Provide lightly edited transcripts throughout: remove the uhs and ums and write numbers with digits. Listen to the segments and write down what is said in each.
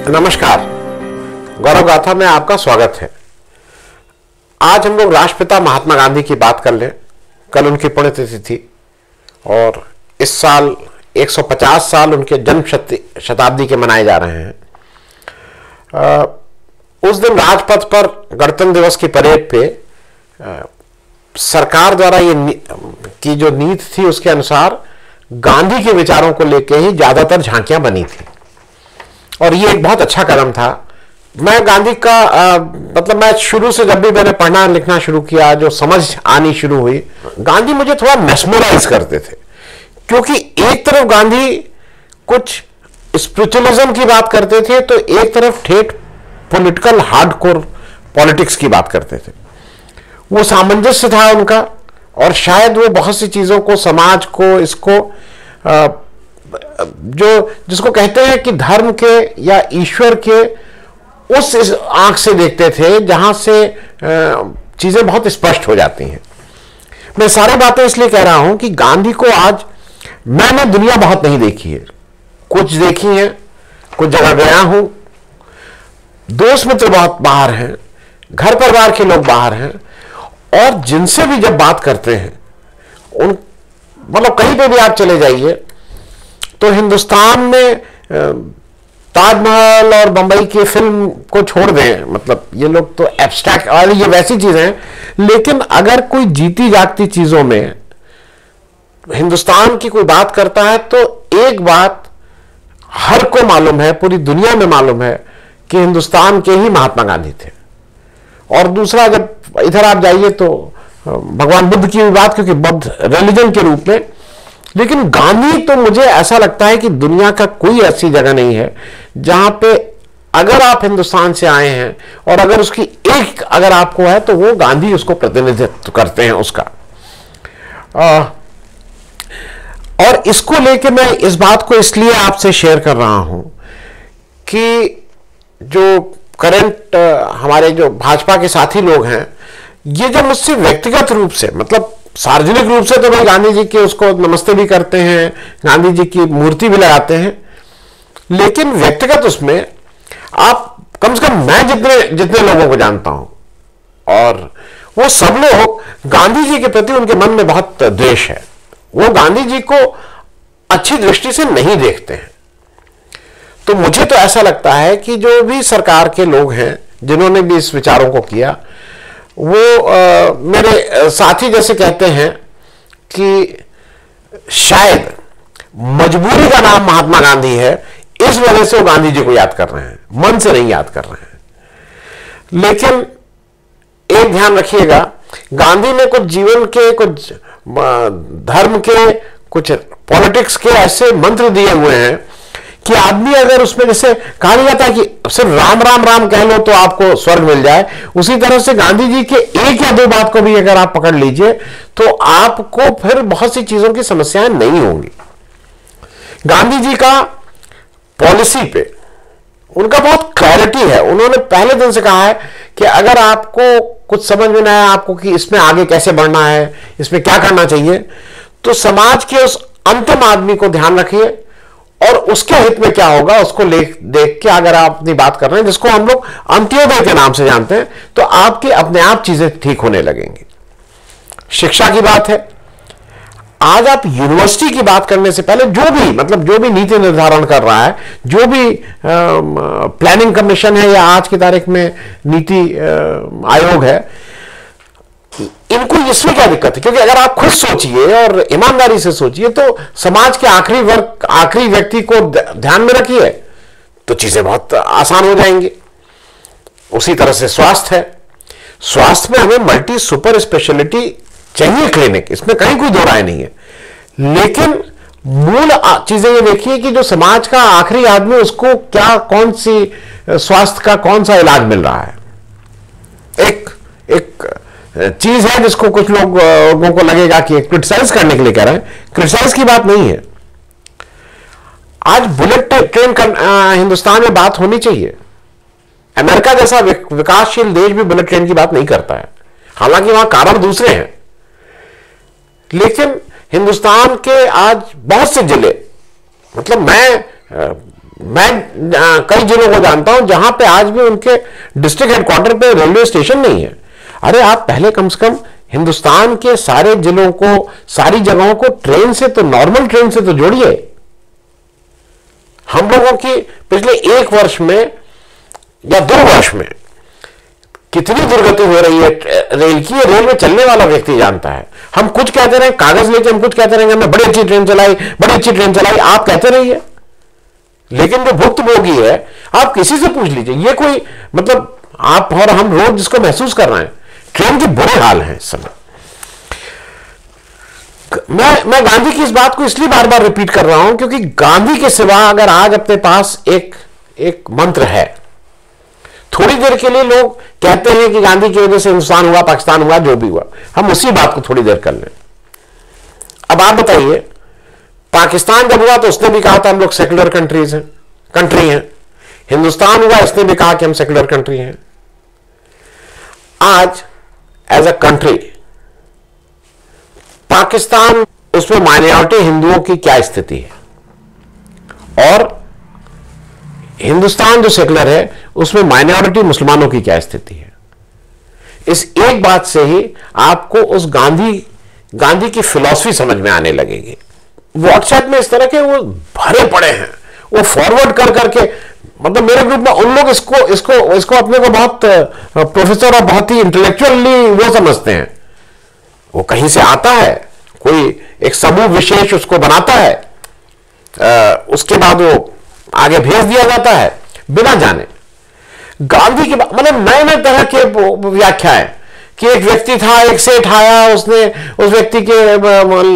नमस्कार, गौरव गाथा में आपका स्वागत है। आज हम लोग राष्ट्रपिता महात्मा गांधी की बात कर लें। कल उनकी पुण्यतिथि थी और इस साल 150 साल उनके जन्म शताब्दी के मनाए जा रहे हैं। उस दिन राजपथ पर गणतंत्र दिवस की परेड पे सरकार द्वारा की जो नीति थी उसके अनुसार गांधी के विचारों को लेकर ही ज्यादातर झांकियां बनी थी और ये एक बहुत अच्छा कदम था। मैं गांधी का मतलब मैं शुरू से जब भी मैंने पढ़ना लिखना शुरू किया, जो समझ आनी शुरू हुई, गांधी मुझे थोड़ा मेस्मराइज करते थे, क्योंकि एक तरफ गांधी कुछ स्पिरिचुअलिज्म की बात करते थे तो एक तरफ ठेठ पॉलिटिकल हार्डकोर पॉलिटिक्स की बात करते थे। वो सामंजस्य था उनका और शायद वो बहुत सी चीजों को, समाज को, इसको जो जिसको कहते हैं कि धर्म के या ईश्वर के उस आंख से देखते थे जहां से चीजें बहुत स्पष्ट हो जाती हैं। मैं सारी बातें इसलिए कह रहा हूं कि गांधी को आज मैंने दुनिया बहुत नहीं देखी है, कुछ देखी है, कुछ जगह गया हूं, दोस्त मित्र बहुत बाहर हैं, घर परिवार के लोग बाहर हैं, और जिनसे भी जब बात करते हैं उन मतलब कहीं पे भी आप चले जाइए तो हिंदुस्तान में ताजमहल और बंबई की फिल्म को छोड़ दें, मतलब ये लोग तो एब्स्ट्रैक्ट और ये वैसी चीजें हैं, लेकिन अगर कोई जीती जागती चीजों में हिंदुस्तान की कोई बात करता है तो एक बात हर को मालूम है, पूरी दुनिया में मालूम है कि हिंदुस्तान के ही महात्मा गांधी थे। और दूसरा, जब इधर आप जाइए तो भगवान बुद्ध की भी बात, क्योंकि बुद्ध रिलीजन के रूप में, लेकिन गांधी तो मुझे ऐसा लगता है कि दुनिया का कोई ऐसी जगह नहीं है जहां पे अगर आप हिंदुस्तान से आए हैं और अगर उसकी एक अगर आपको है तो वो गांधी उसको प्रतिनिधित्व करते हैं उसका। और इसको लेके मैं इस बात को इसलिए आपसे शेयर कर रहा हूं कि जो करंट हमारे जो भाजपा के साथी लोग हैं, ये जब मुझसे व्यक्तिगत रूप से, मतलब सार्वजनिक रूप से तो भाई गांधी जी के उसको नमस्ते भी करते हैं, गांधी जी की मूर्ति भी लगाते हैं, लेकिन व्यक्तिगत उसमें आप कम से कम मैं जितने लोगों को जानता हूं और वो सब लोग गांधी जी के प्रति उनके मन में बहुत द्वेष है। वो गांधी जी को अच्छी दृष्टि से नहीं देखते हैं। तो मुझे तो ऐसा लगता है कि जो भी सरकार के लोग हैं जिन्होंने भी इस विचारों को किया, वो मेरे साथी जैसे कहते हैं कि शायद मजबूरी का नाम महात्मा गांधी है, इस वजह से वो गांधी जी को याद कर रहे हैं, मन से नहीं याद कर रहे हैं। लेकिन एक ध्यान रखिएगा, गांधी ने कुछ जीवन के, कुछ धर्म के, कुछ पॉलिटिक्स के ऐसे मंत्र दिए हुए हैं कि आदमी अगर उसमें, जैसे कहा नहीं जाता कि सिर्फ राम राम राम कह लो तो आपको स्वर्ग मिल जाए, उसी तरह से गांधी जी के एक या दो बात को भी अगर आप पकड़ लीजिए तो आपको फिर बहुत सी चीजों की समस्याएं नहीं होंगी। गांधी जी का पॉलिसी पे उनका बहुत क्लैरिटी है। उन्होंने पहले दिन से कहा है कि अगर आपको कुछ समझ में ना आए आपको कि इसमें आगे कैसे बढ़ना है, इसमें क्या करना चाहिए, तो समाज के उस अंतिम आदमी को ध्यान रखिए और उसके हित में क्या होगा उसको देख के अगर आप अपनी बात कर रहे हैं, जिसको हम लोग अंत्योदय के नाम से जानते हैं, तो आपकी अपने आप चीजें ठीक होने लगेंगी। शिक्षा की बात है, आज आप यूनिवर्सिटी की बात करने से पहले जो भी नीति निर्धारण कर रहा है, जो भी प्लानिंग कमीशन है या आज की तारीख में नीति आयोग है, इनको इसमें क्या दिक्कत है? क्योंकि अगर आप खुद सोचिए और ईमानदारी से सोचिए तो समाज के आखिरी वर्ग, आखिरी व्यक्ति को ध्यान में रखिए तो चीजें बहुत आसान हो जाएंगी। उसी तरह से स्वास्थ्य है, स्वास्थ्य में हमें मल्टी सुपर स्पेशलिटी चाहिए क्लिनिक, इसमें कहीं कोई दो राय नहीं है, लेकिन मूल चीजें ये देखिए कि जो समाज का आखिरी आदमी, उसको क्या, कौन सी स्वास्थ्य का कौन सा इलाज मिल रहा है। एक चीज है जिसको कुछ लोगों को लगेगा कि क्रिटिसाइज करने के लिए कह रहे हैं, क्रिटिसाइज की बात नहीं है। आज बुलेट ट्रेन हिंदुस्तान में बात होनी चाहिए। अमेरिका जैसा विकासशील देश भी बुलेट ट्रेन की बात नहीं करता है, हालांकि वहां कारण दूसरे हैं, लेकिन हिंदुस्तान के आज बहुत से जिले, मतलब मैं मैं कई जिलों को जानता हूं जहां पे आज भी उनके डिस्ट्रिक्ट हेडक्वार्टर पे रेलवे स्टेशन नहीं है। अरे आप पहले कम से कम हिंदुस्तान के सारे जिलों को, सारी जगहों को ट्रेन से, तो नॉर्मल ट्रेन से तो जोड़िए। हम लोगों की पिछले 1 वर्ष में या 2 वर्ष में कितनी दुर्गति हो रही है रेल की, रेल में चलने वाला व्यक्ति जानता है। हम कुछ कहते रहे कागज लेके, हम कुछ कहते रहेंगे हमने बड़ी अच्छी ट्रेन चलाई, बड़ी अच्छी ट्रेन चलाई, आप कहते रहिए, लेकिन जो भुक्तभोगी है आप किसी से पूछ लीजिए। ये कोई मतलब आप और हम रोज जिसको महसूस कर रहे हैं, ट्रेन के बुरे हाल हैं इस समय। मैं गांधी की इस बात को इसलिए बार बार रिपीट कर रहा हूं क्योंकि गांधी के सिवा अगर आज अपने पास एक मंत्र है, थोड़ी देर के लिए लोग कहते हैं कि गांधी की वजह से हिंदुस्तान हुआ, पाकिस्तान हुआ, जो भी हुआ, हम उसी बात को थोड़ी देर कर लें। अब आप बताइए, पाकिस्तान जब हुआ तो उसने भी कहा था हम लोग सेकुलर कंट्री हैं। हिंदुस्तान हुआ, इसने भी कहा कि हम सेकुलर कंट्री हैं। आज एज अ कंट्री पाकिस्तान, उसमें माइनॉरिटी हिंदुओं की क्या स्थिति है, और हिंदुस्तान जो सेकुलर है उसमें माइनॉरिटी मुसलमानों की क्या स्थिति है। इस एक बात से ही आपको उस गांधी की फिलॉसफी समझ में आने लगेगी। व्हाट्सएप में इस तरह के वो भरे पड़े हैं, वो फॉरवर्ड कर करके, मतलब मेरे ग्रुप में उन लोग इसको अपने को बहुत प्रोफेसर और बहुत ही इंटेलेक्चुअली वो समझते हैं। वो कहीं से आता है, कोई एक समूह विशेष उसको बनाता है, उसके बाद वो आगे भेज दिया जाता है बिना जाने। गांधी की मतलब नए नए तरह के व्याख्या है कि एक व्यक्ति था, एक सेठ आया, उसने उस व्यक्ति के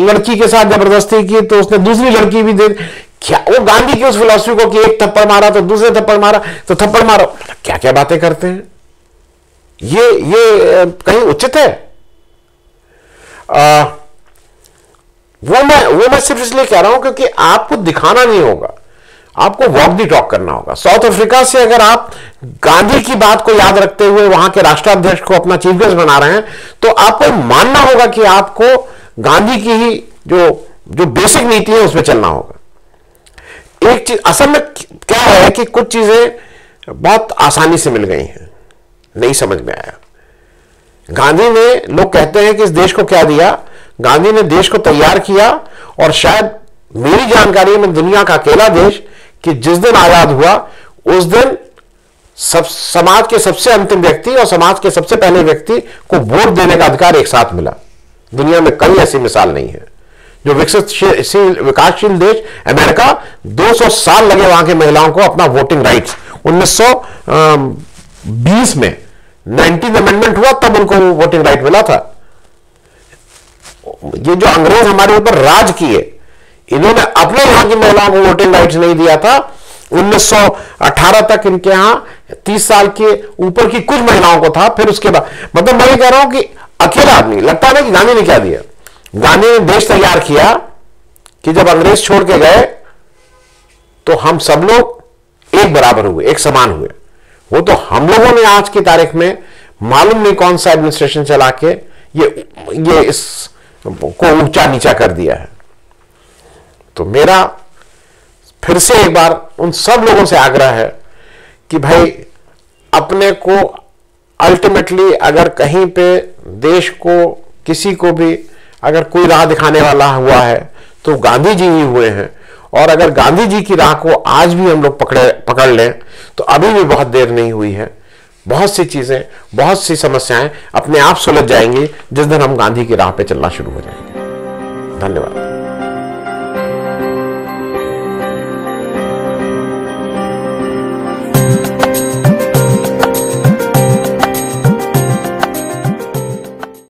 लड़की के साथ जबरदस्ती की तो उसने दूसरी लड़की भी दे। क्या वो गांधी की उस फिलॉसफी को कि एक थप्पड़ मारा तो दूसरे थप्पड़ मारा तो थप्पड़ मारो, क्या क्या बातें करते हैं। ये कहीं उचित है? वो मैं सिर्फ इसलिए कह रहा हूं क्योंकि आपको दिखाना नहीं होगा, आपको वॉक दी टॉक करना होगा। साउथ अफ्रीका से अगर आप गांधी की बात को याद रखते हुए वहां के राष्ट्राध्यक्ष को अपना चीफ गेस्ट बना रहे हैं तो आपको मानना होगा कि आपको गांधी की ही जो बेसिक नीति है उसमें चलना होगा। एक चीज असल में क्या है कि कुछ चीजें बहुत आसानी से मिल गई हैं, नहीं समझ में आया। गांधी ने, लोग कहते हैं कि इस देश को क्या दिया, गांधी ने देश को तैयार किया, और शायद मेरी जानकारी में दुनिया का अकेला देश कि जिस दिन आजाद हुआ उस दिन समाज के सबसे अंतिम व्यक्ति और समाज के सबसे पहले व्यक्ति को वोट देने का अधिकार एक साथ मिला। दुनिया में कई ऐसी मिसाल नहीं है। जो विकासशील देश अमेरिका, 200 साल लगे वहां की महिलाओं को अपना वोटिंग राइट्स, 1920 में 19th अमेंडमेंट हुआ तब उनको वोटिंग राइट मिला था। ये जो अंग्रेज हमारे ऊपर राज किए, इन्होंने अपने यहां की महिलाओं को वोटिंग राइट्स नहीं दिया था। 1918 तक इनके यहां 30 साल के ऊपर की कुछ महिलाओं को था। फिर उसके बाद, मतलब मैं ये कह रहा हूं कि अकेला आदमी, लगता है कि गांधी ने क्या दिया, गांधी ने देश तैयार किया कि जब अंग्रेज छोड़ के गए तो हम सब लोग एक बराबर हुए, एक समान हुए। वो तो हम लोगों ने आज की तारीख में मालूम नहीं कौन सा एडमिनिस्ट्रेशन चला के ये इस को ऊंचा नीचा कर दिया है। तो मेरा फिर से एक बार उन सब लोगों से आग्रह है कि भाई अपने को अल्टीमेटली अगर कहीं पे देश को, किसी को भी अगर कोई राह दिखाने वाला हुआ है तो गांधी जी ही हुए हैं। और अगर गांधी जी की राह को आज भी हम लोग पकड़ लें तो अभी भी बहुत देर नहीं हुई है। बहुत सी चीजें, बहुत सी समस्याएं अपने आप सुलझ जाएंगी जिस दिन हम गांधी की राह पे चलना शुरू हो जाएंगे। धन्यवाद।